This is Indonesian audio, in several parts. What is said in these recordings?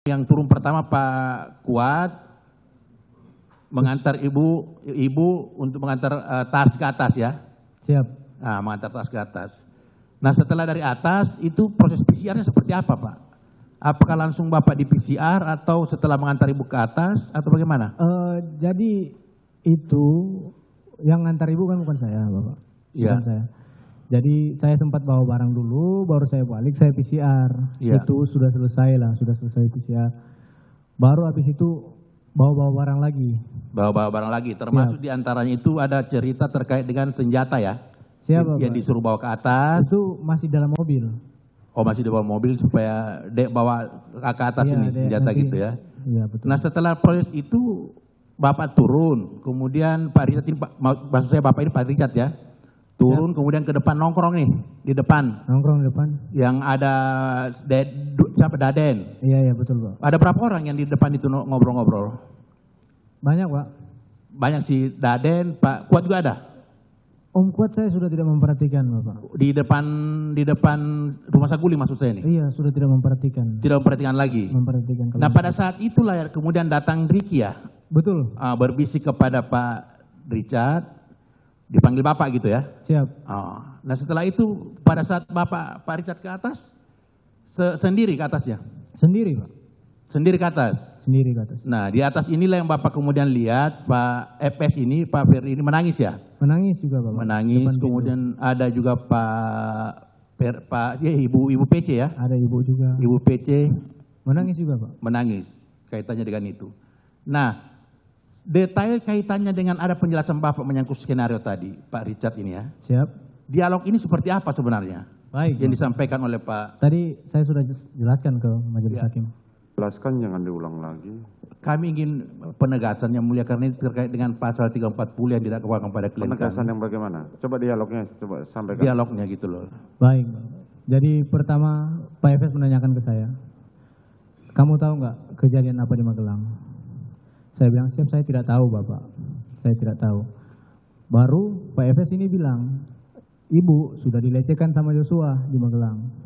Yang turun pertama Pak Kuat mengantar ibu untuk mengantar tas ke atas ya. Siap. Nah, mengantar tas ke atas. Nah, setelah dari atas itu proses PCR-nya seperti apa, Pak? Apakah langsung Bapak di PCR atau setelah mengantar ibu ke atas atau bagaimana? Jadi itu yang ngantar ibu kan bukan saya, Bapak. Iya. Bukan saya. Jadi saya sempat bawa barang dulu, baru saya balik, saya PCR. Iya. Itu sudah selesai lah, sudah selesai PCR. Baru habis itu bawa barang lagi. Bawa barang lagi, termasuk diantaranya itu ada cerita terkait dengan senjata ya? Siapa, yang Pak? disuruh bawa ke atas. Itu masih dalam mobil. Oh, masih di bawah mobil supaya Dek bawa ke atas Iya, ini Dek, senjata nanti. gitu ya? Iya, betul. Nah, setelah proses itu Bapak turun, kemudian Pak Richard ini, maksud saya Bapak ini Pak Richard ya, turun kemudian ke depan nongkrong nih, di depan. Nongkrong di depan? Yang ada siapa Daden. Iya, betul, Pak. Ada berapa orang yang di depan itu ngobrol-ngobrol? Banyak, Pak. Banyak si Daden, Pak Kuat juga ada? Om Kuat saya sudah tidak memperhatikan, Bapak. Di depan rumah Saguling maksud saya nih? Iya, sudah tidak memperhatikan. Tidak memperhatikan lagi? Memperhatikan. Nah, pada saat itulah ya, kemudian datang Ricky ya? Betul. Berbisik kepada Pak Richard, dipanggil Bapak gitu ya? Siap. Nah, setelah itu pada saat Pak Richard ke atas, sendiri ke atasnya? Sendiri, Pak. Sendiri ke atas? Sendiri ke atas. Nah, di atas inilah yang Bapak kemudian lihat Pak FS ini, Pak Ferry ini menangis ya? Menangis juga, Bapak. Menangis, Depan kemudian ada juga Ibu PC ya? ada ibu juga. Ibu PC Menangis juga, Pak. menangis kaitannya dengan itu. Nah, detail kaitannya dengan ada penjelasan Bapak menyangkut skenario tadi, Pak Richard ini ya. Siap. Dialog ini seperti apa sebenarnya? Baik. Yang Bapak. disampaikan oleh Pak. Tadi saya sudah jelaskan ke majelis Ya. hakim. Jelaskan, jangan diulang lagi. Kami ingin penegasan yang mulia karena ini terkait dengan pasal 340 yang didakwakan pada klien Penegasan kami. yang bagaimana? Coba dialognya, coba sampaikan. Dialognya gitu loh. Baik. Jadi pertama Pak Efes menanyakan ke saya, kamu tahu nggak kejadian apa di Magelang? Saya bilang, siap, saya tidak tahu, Bapak. Saya tidak tahu. Baru Pak Efes ini bilang, ibu sudah dilecehkan sama Joshua di Magelang.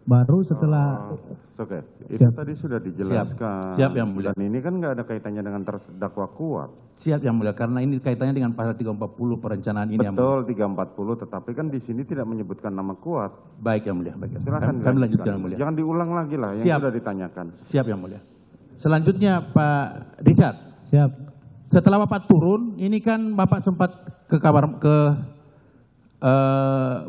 Baru setelah Oke, itu Siap. tadi sudah dijelaskan. Siap, Yang Mulia. Dan ini kan nggak ada kaitannya dengan terdakwa Kuat. Siap Yang Mulia, karena ini kaitannya dengan pasal 340 perencanaan ini Yang Mulia. Betul, 340, tetapi kan di sini tidak menyebutkan nama Kuat. Baik Yang Mulia, baik. Silakan Kami lanjutkan Yang Mulia. Jangan diulang lagi lah yang Siap. sudah ditanyakan. Siap Yang Mulia. Selanjutnya Pak Richard. siap. Setelah Bapak turun, ini kan Bapak sempat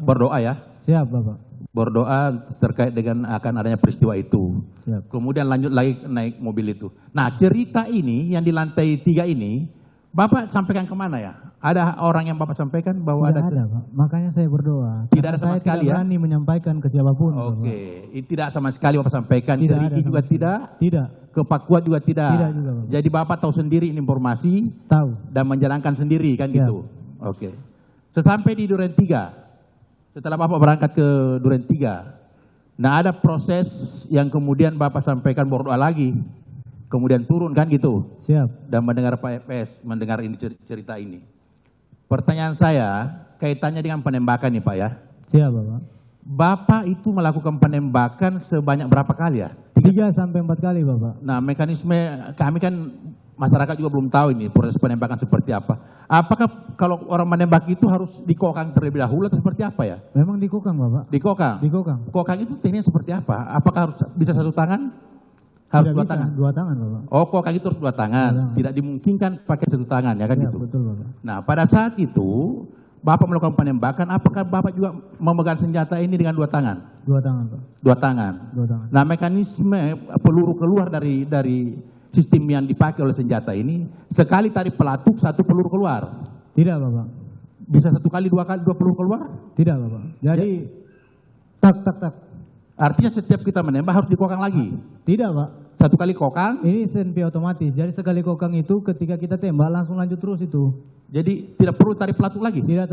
berdoa ya. Siap, Bapak. Berdoa terkait dengan akan adanya peristiwa itu. Siap. Kemudian lanjut lagi naik mobil itu. Nah, cerita ini yang di lantai 3 ini, Bapak sampaikan kemana ya? Ada orang yang Bapak sampaikan bahwa Tidak ada, Pak. Makanya saya berdoa. Tidak ada sama Saya sekali tidak ya? berani menyampaikan ke siapapun. Bapak. Oke, tidak sama sekali Bapak sampaikan. Tidak Ke ada Ricky sama juga sekali. tidak, Tidak. ke Pak Kuat juga tidak. Tidak juga, Bapak. Jadi Bapak tahu sendiri informasi Tahu. dan menjalankan sendiri kan Siap. gitu. Oke. Sesampai di Duren 3, setelah Bapak berangkat ke Duren 3, nah ada proses yang kemudian Bapak sampaikan berdoa lagi, kemudian turun kan gitu, Siap. dan mendengar Pak FS, mendengar ini cerita ini. Pertanyaan saya, kaitannya dengan penembakan nih Pak ya. Siap, Bapak. Bapak itu melakukan penembakan sebanyak berapa kali ya? 3 sampai 4 kali, Bapak. Nah, mekanisme kami kan masyarakat juga belum tahu ini proses penembakan seperti apa. Apakah kalau orang menembak itu harus dikokang terlebih dahulu atau seperti apa ya? Memang dikokang, Bapak. Dikokang? Dikokang. Kokang itu tekniknya seperti apa? Apakah harus bisa satu tangan? Harus Tidak dua bisa, tangan? 2 tangan, Bapak. Oh, kokang itu harus 2 tangan. Dua tangan. Tidak dimungkinkan pakai satu tangan ya kan Ya, gitu. betul, Bapak. Nah, pada saat itu Bapak melakukan penembakan, apakah Bapak juga memegang senjata ini dengan 2 tangan? 2 tangan, Pak. 2 tangan. 2 tangan. Nah, mekanisme peluru keluar dari sistem yang dipakai oleh senjata ini, sekali tarik pelatuk, 1 peluru keluar. Tidak, Bapak. Bisa 1 kali, 2 kali, 2 peluru keluar? Tidak, Bapak. Jadi tak. Artinya setiap kita menembak harus dikokang lagi. Tidak, Pak. 1 kali kokang, Ini senpi otomatis. Jadi sekali kokang itu ketika kita tembak langsung lanjut terus itu. jadi tidak perlu tarik pelatuk lagi. Tidak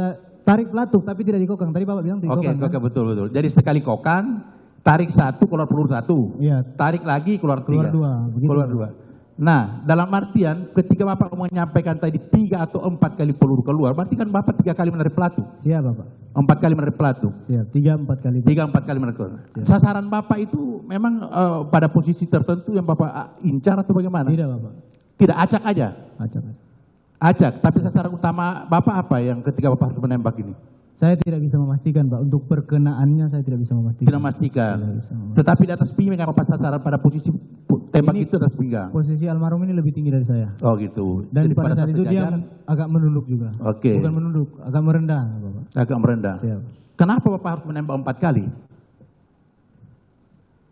tarik pelatuk tapi tidak dikokang. Tadi Bapak bilang Oke, dikokang. kan? betul. Jadi sekali kokang, tarik 1, keluar peluru 1. Iya. Tarik lagi, keluar 3. Keluar 2. Begitu. Keluar 2. Nah, dalam artian ketika Bapak menyampaikan tadi 3 atau 4 kali peluru keluar, berarti kan Bapak 3 kali menarik pelatu. Siap Bapak. 4 kali menarik pelatu. Siap. 3-4 kali. 3-4 kali menarik pelatu. Sasaran Bapak itu memang pada posisi tertentu yang Bapak incar atau bagaimana? Tidak Bapak. Tidak, acak aja. Acak. Acak, tapi sasaran utama Bapak apa yang ketika Bapak harus menembak ini? Saya tidak bisa memastikan Pak. Untuk perkenaannya saya tidak bisa memastikan. Tidak memastikan. Tidak bisa memastikan. Tetapi di atas pinggang Bapak sasaran pada posisi tembak Ini itu atas pinggang. Posisi almarhum ini lebih tinggi dari saya. Oh gitu. Dan Jadi pada saat itu dia sejajar, agak menunduk juga. Oke. Bukan menunduk, agak merendah Bapak. agak merendah. Siap. Kenapa Bapak harus menembak 4 kali?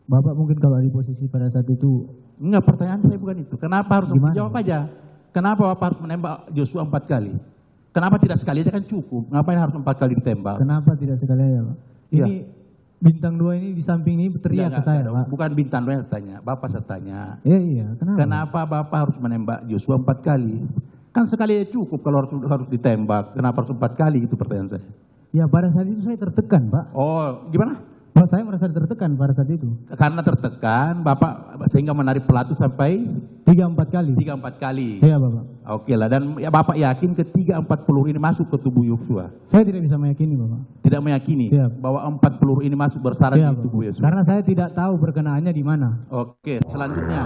Bapak mungkin kalau di posisi pada saat itu, Enggak, pertanyaan saya bukan itu. Kenapa harus Gimana? jawab aja? Kenapa Bapak harus menembak Joshua 4 kali? Kenapa tidak sekali aja kan cukup? Ngapain harus 4 kali ditembak? kenapa tidak sekali aja Pak? Iya. Ini bintang 2 ini di samping ini teriak ke saya Pak. Bukan bintang yang tanya, Bapak saya tanya. Iya, kenapa? Kenapa Bapak harus menembak Joshua 4 kali? Kan sekali aja cukup kalau harus ditembak. Kenapa harus 4 kali? Itu pertanyaan saya. Ya pada saat itu saya tertekan Pak. Oh, gimana? Pak saya merasa tertekan pada saat itu. Karena tertekan, Bapak sehingga menarik pelatu sampai 3-4 kali. 3-4 kali. Siap Bapak. Oke lah, dan ya Bapak yakin ketiga 4 peluru ini masuk ke tubuh Yosua? Saya tidak bisa meyakini Bapak. Tidak meyakini Siap. bahwa 4 peluru ini masuk bersarang Siap, di tubuh Bapak. Yosua? Karena saya tidak tahu perkenaannya di mana. Oke, selanjutnya.